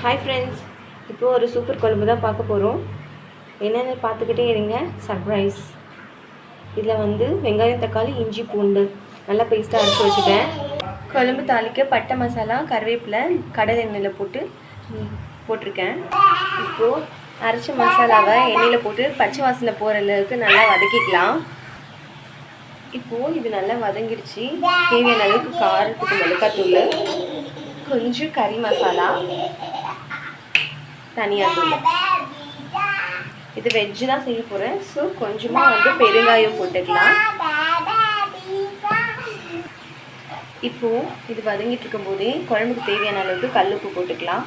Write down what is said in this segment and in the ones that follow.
Hi friends, இப்போது ஒரு super குழம்பு தான் பார்க்க போகிறோம். என்னென்னு பார்த்துக்கிட்டே இருங்க. சர்ப்ரைஸ். இதில் வந்து வெங்காயம், தக்காளி, இஞ்சி, பூண்டு நல்லா பேஸ்ட்டாக அரைச்சி வச்சுட்டேன். குழம்பு தாளிக்க பட்டை மசாலா, கருவேப்பிலை, கடலை எண்ணெயில் போட்டிருக்கேன். இப்போது அரைச்ச மசாலாவை எண்ணெயில் போட்டு பச்சை வாசனை போகிற அளவுக்கு நல்லா வதக்கிக்கலாம். இப்போது இது நல்லா வதங்கிடுச்சு. தேவையான அளவுக்கு காரத்துக்கு மிளகாத்தூள், கொஞ்சம் கறி மசாலா, தனியாத்தூள். இது வெஜ்ஜு தான் செய்ய போகிறேன். ஸோ கொஞ்சமாக வந்து பெருங்காயம் போட்டுக்கலாம். இப்போது இது வதங்கிட்டு இருக்கும் போதே குழம்புக்கு தேவையான அளவுக்கு கல்லுப்பு போட்டுக்கலாம்.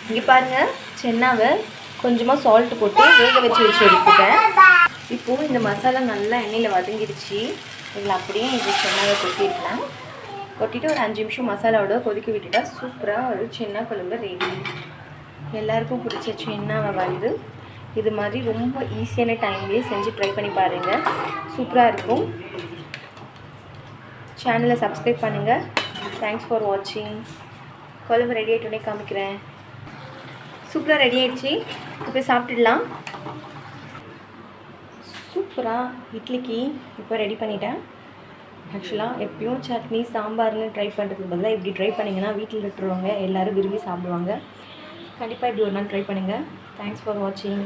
இங்கே பாருங்கள், சென்னாவை கொஞ்சமாக சால்ட் போட்டு வேக வச்சு எடுத்துட்டேன். இப்போது இந்த மசாலா நல்லா எண்ணெயில் வதங்கிடுச்சு. இதில் அப்படியே இது சென்னாவை கொட்டிடலாம். கொட்டிட்டு ஒரு 5 நிமிஷம் மசாலாவோட கொதிக்க விட்டுட்டா சூப்பராக ஒரு சென்னா குழம்பு ரெடி. எல்லாருக்கும் பிடிச்ச சென்னாவை வந்து இது மாதிரி ரொம்ப ஈஸியான டைம்லேயே செஞ்சு ட்ரை பண்ணி பாருங்கள். சூப்பராக இருக்கும். சேனலை சப்ஸ்கிரைப் பண்ணுங்கள். தேங்க்ஸ் ஃபார் வாட்சிங். குழம்பு ரெடி ஆகிட்டோன்னே காமிக்கிறேன். சூப்பராக ரெடி ஆகிடுச்சு. இப்போ சாப்பிட்டுடலாம். சூப்பராக இட்லிக்கு இப்போ ரெடி பண்ணிட்டேன். ஆக்சுவலாக எப்பயும் சட்னி சாம்பார்னு ட்ரை பண்ணுறதுக்கு பதிலாக இப்படி ட்ரை பண்ணிங்கன்னா வீட்டில் இருக்கிறவங்க எல்லோரும் விரும்பி சாப்பிடுவாங்க. கண்டிப்பாக இப்படி ஒரு நாள் ட்ரை பண்ணுங்கள். தேங்க்ஸ் ஃபார் வாட்சிங்.